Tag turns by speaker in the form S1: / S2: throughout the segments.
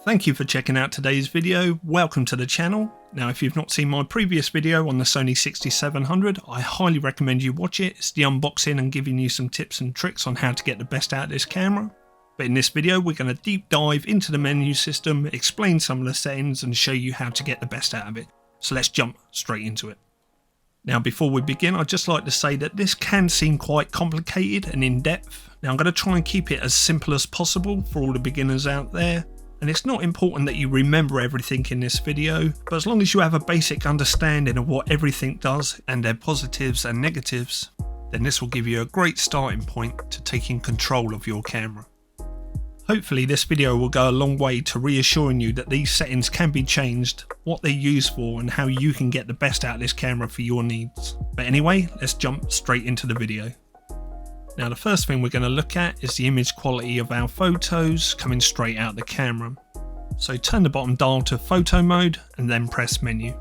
S1: Thank you for checking out today's video. Welcome to the channel. Now, if you've not seen my previous video on the SONY a6700, I highly recommend you watch it. It's the unboxing and giving you some tips and tricks on how to get the best out of this camera. But in this video, we're going to deep dive into the menu system, explain some of the settings and show you how to get the best out of it. So let's jump straight into it. Now, before we begin, I'd just like to say that this can seem quite complicated and in-depth. Now, I'm going to try and keep it as simple as possible for all the beginners out there. And it's not important that you remember everything in this video, but as long as you have a basic understanding of what everything does and their positives and negatives, then this will give you a great starting point to taking control of your camera. Hopefully this video will go a long way to reassuring you that these settings can be changed, what they're used for and how you can get the best out of this camera for your needs. But anyway, let's jump straight into the video. Now, the first thing we're going to look at is the image quality of our photos coming straight out the camera. So turn the bottom dial to photo mode and then press menu.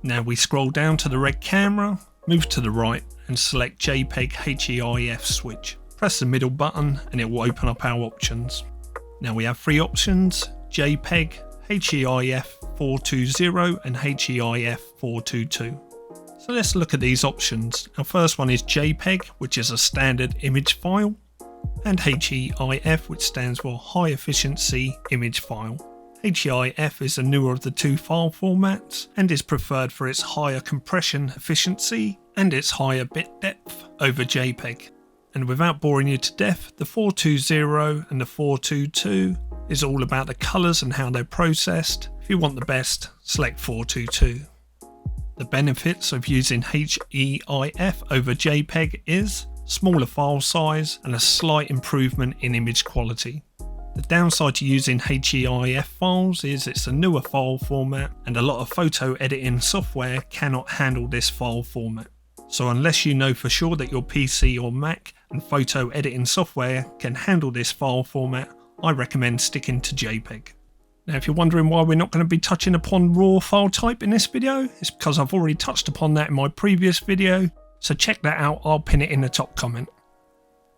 S1: Now we scroll down to the red camera, move to the right and select JPEG HEIF switch. Press the middle button and it will open up our options. Now we have three options: JPEG, HEIF 420 and HEIF 422. So let's look at these options. Our first one is JPEG, which is a standard image file, and HEIF, which stands for High Efficiency Image File. HEIF is the newer of the two file formats and is preferred for its higher compression efficiency and its higher bit depth over JPEG. And without boring you to death, the 420 and the 422 is all about the colours and how they're processed. If you want the best, select 422. The benefits of using HEIF over JPEG is smaller file size and a slight improvement in image quality. The downside to using HEIF files is it's a newer file format and a lot of photo editing software cannot handle this file format. So unless you know for sure that your PC or Mac and photo editing software can handle this file format, I recommend sticking to JPEG. Now, if you're wondering why we're not going to be touching upon RAW file type in this video, it's because I've already touched upon that in my previous video, so check that out, I'll pin it in the top comment.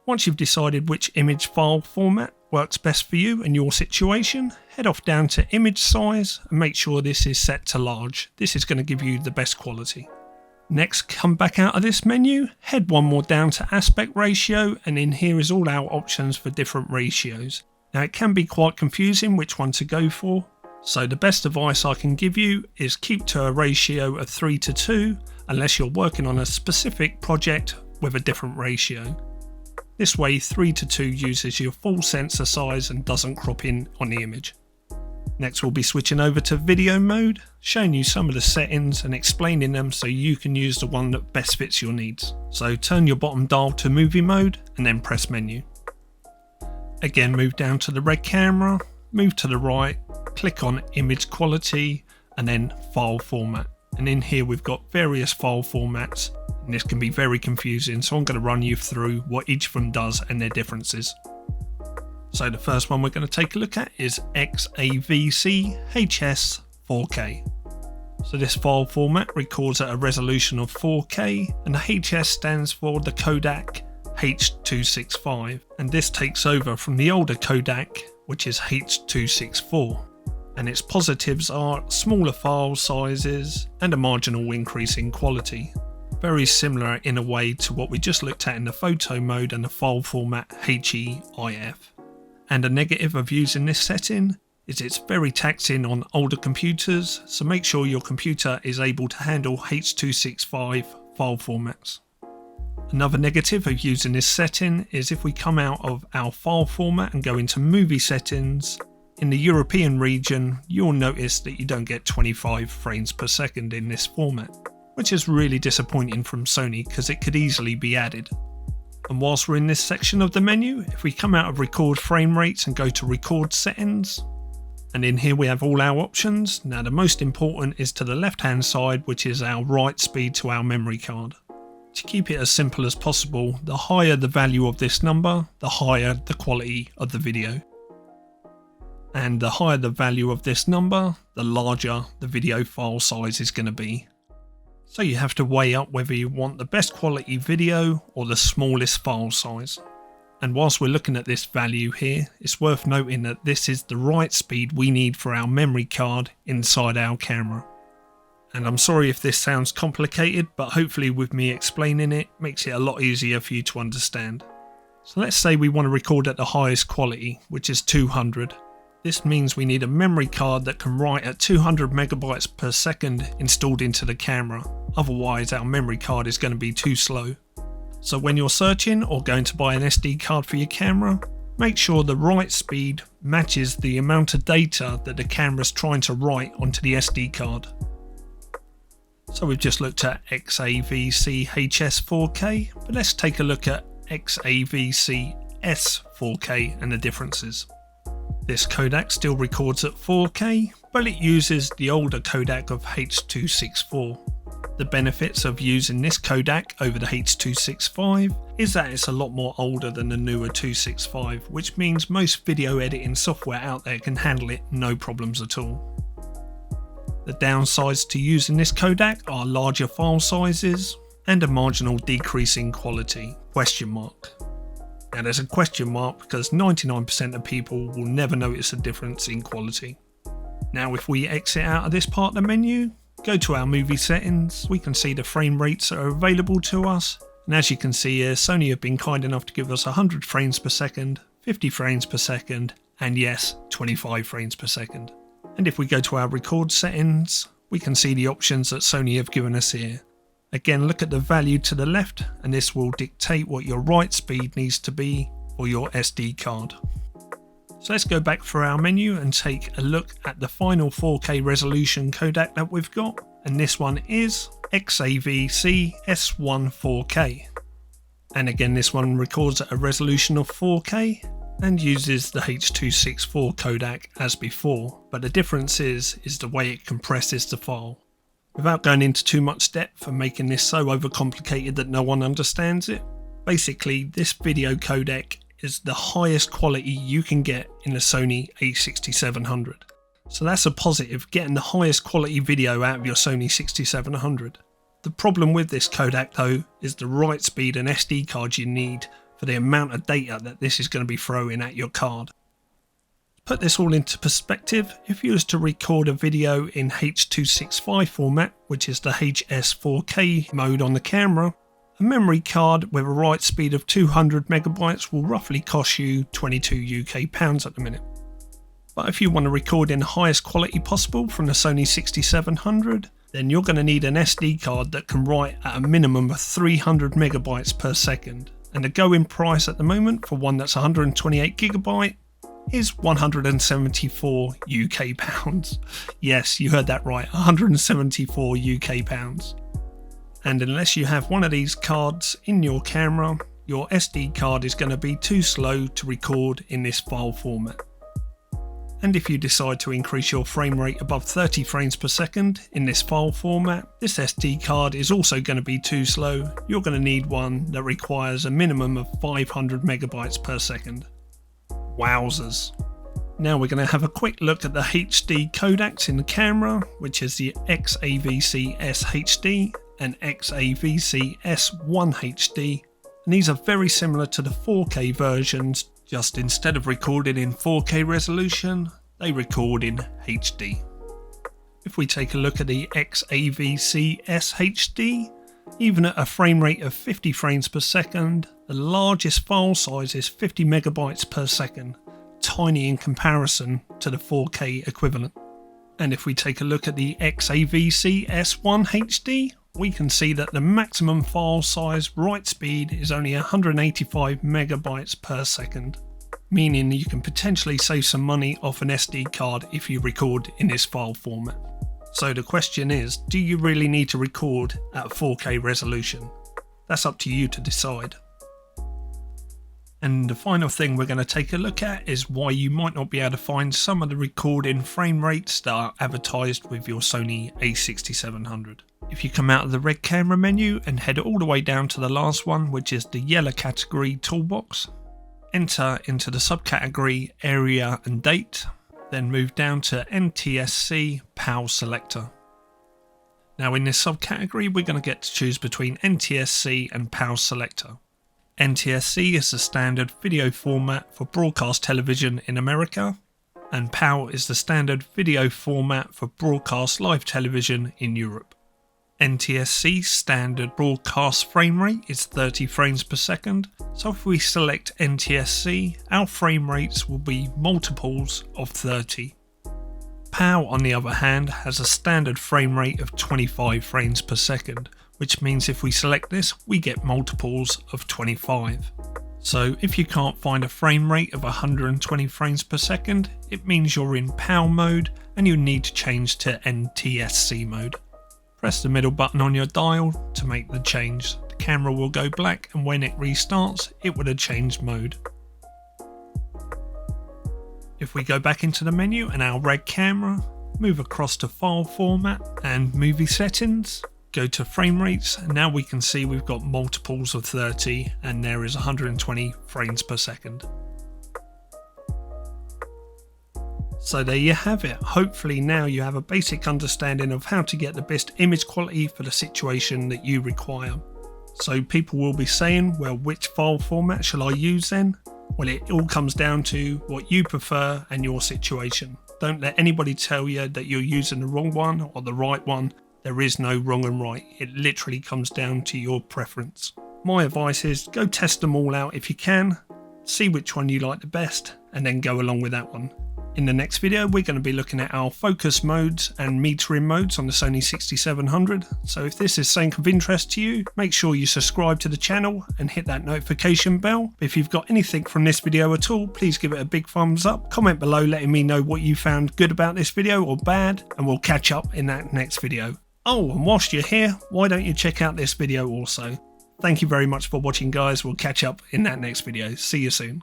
S1: Once you've decided which image file format works best for you and your situation, head off down to image size and make sure this is set to large. This is going to give you the best quality. Next, come back out of this menu, head one more down to aspect ratio, and in here is all our options for different ratios. Now, it can be quite confusing which one to go for, so the best advice I can give you is keep to a ratio of 3:2 unless you're working on a specific project with a different ratio. This way 3:2 uses your full sensor size and doesn't crop in on the image. Next, we'll be switching over to video mode, showing you some of the settings and explaining them so you can use the one that best fits your needs. So turn your bottom dial to movie mode and then press menu. Again, move down to the red camera, move to the right, click on image quality and then file format. And in here we've got various file formats and this can be very confusing, so I'm going to run you through what each of them does and their differences. So the first one we're going to take a look at is XAVC HS 4K. So this file format records at a resolution of 4K and the HS stands for the codec H.265, and this takes over from the older codec, which is H.264, and its positives are smaller file sizes and a marginal increase in quality. Very similar in a way to what we just looked at in the photo mode and the file format HEIF. And a negative of using this setting is it's very taxing on older computers, so make sure your computer is able to handle H.265 file formats. Another negative of using this setting is if we come out of our file format and go into movie settings, in the European region you'll notice that you don't get 25 frames per second in this format, which is really disappointing from Sony because it could easily be added. And whilst we're in this section of the menu, if we come out of record frame rates and go to record settings, and in here we have all our options. Now the most important is to the left hand side, which is our write speed to our memory card. To keep it as simple as possible, the higher the value of this number, the higher the quality of the video. And the higher the value of this number, the larger the video file size is going to be. So you have to weigh up whether you want the best quality video or the smallest file size. And whilst we're looking at this value here, it's worth noting that this is the write speed we need for our memory card inside our camera. And I'm sorry if this sounds complicated, but hopefully with me explaining it makes it a lot easier for you to understand. So let's say we want to record at the highest quality, which is 200. This means we need a memory card that can write at 200 megabytes per second installed into the camera. Otherwise our memory card is going to be too slow. So when you're searching or going to buy an SD card for your camera, make sure the write speed matches the amount of data that the camera's trying to write onto the SD card. So we've just looked at XAVC HS4K, but let's take a look at XAVC S4K and the differences. This codec still records at 4K, but it uses the older codec of H.264. The benefits of using this codec over the H.265 is that it's a lot more older than the newer 265, which means most video editing software out there can handle it no problems at all. The downsides to using this codec are larger file sizes and a marginal decrease in quality, ? Now there's a question mark because 99% of people will never notice a difference in quality. Now if we exit out of this part of the menu, go to our movie settings, we can see the frame rates that are available to us, and as you can see here, Sony have been kind enough to give us 100 frames per second, 50 frames per second, and yes, 25 frames per second. And if we go to our record settings, we can see the options that Sony have given us here. Again, look at the value to the left, and this will dictate what your write speed needs to be for your SD card. So let's go back through our menu and take a look at the final 4K resolution codec that we've got, and this one is XAVC S1 4K. And again, this one records at a resolution of 4K and uses the H.264 codec as before, but the difference is the way it compresses the file. Without going into too much depth and making this so overcomplicated that no one understands it, basically this video codec is the highest quality you can get in the Sony a6700. So that's a positive, getting the highest quality video out of your Sony 6700. The problem with this codec though is the write speed and SD card you need for the amount of data that this is going to be throwing at your card. Put this all into perspective, if you was to record a video in H.265 format, which is the HS4K mode on the camera, a memory card with a write speed of 200 megabytes will roughly cost you 22 UK pounds at the minute. But if you want to record in the highest quality possible from the Sony 6700, then you're going to need an SD card that can write at a minimum of 300 megabytes per second. And the going price at the moment for one that's 128 gigabyte is 174 UK pounds. Yes, you heard that right, 174 UK pounds. And unless you have one of these cards in your camera, your SD card is going to be too slow to record in this file format. And if you decide to increase your frame rate above 30 frames per second in this file format, this SD card is also going to be too slow. You're going to need one that requires a minimum of 500 megabytes per second. Wowzers. Now we're going to have a quick look at the HD codecs in the camera, which is the XAVC SHD and XAVC S1HD, and these are very similar to the 4K versions, just instead of recording in 4K resolution, they record in HD. If we take a look at the XAVC SHD, even at a frame rate of 50 frames per second, the largest file size is 50 megabytes per second, tiny in comparison to the 4K equivalent. And if we take a look at the XAVC S1 HD, we can see that the maximum file size write speed is only 185 megabytes per second, meaning you can potentially save some money off an SD card if you record in this file format. So the question is, do you really need to record at 4K resolution? That's up to you to decide. And the final thing we're going to take a look at is why you might not be able to find some of the recording frame rates that are advertised with your Sony a6700. If you come out of the red camera menu and head all the way down to the last one, which is the yellow category toolbox, enter into the subcategory area and date, then move down to NTSC PAL selector. Now in this subcategory we're going to get to choose between NTSC and PAL selector. NTSC is the standard video format for broadcast television in America, and PAL is the standard video format for broadcast live television in Europe. NTSC standard broadcast frame rate is 30 frames per second, so if we select NTSC, our frame rates will be multiples of 30. PAL, on the other hand, has a standard frame rate of 25 frames per second, which means if we select this, we get multiples of 25. So if you can't find a frame rate of 120 frames per second, it means you're in PAL mode and you need to change to NTSC mode. Press the middle button on your dial to make the change. The camera will go black, and when it restarts, it would have changed mode. If we go back into the menu and our red camera, move across to file format and movie settings, go to frame rates, and now we can see we've got multiples of 30 and there is 120 frames per second. So there you have it. Hopefully now you have a basic understanding of how to get the best image quality for the situation that you require. So people will be saying, well, which file format shall I use then? Well, it all comes down to what you prefer and your situation. Don't let anybody tell you that you're using the wrong one or the right one. There is no wrong and right. It literally comes down to your preference. My advice is go test them all out if you can, see which one you like the best, and then go along with that one. In the next video, we're going to be looking at our focus modes and metering modes on the SONY 6700. So if this is something of interest to you, make sure you subscribe to the channel and hit that notification bell. If you've got anything from this video at all, please give it a big thumbs up. Comment below letting me know what you found good about this video or bad, and we'll catch up in that next video. Oh, and whilst you're here, why don't you check out this video also? Thank you very much for watching, guys. We'll catch up in that next video. See you soon.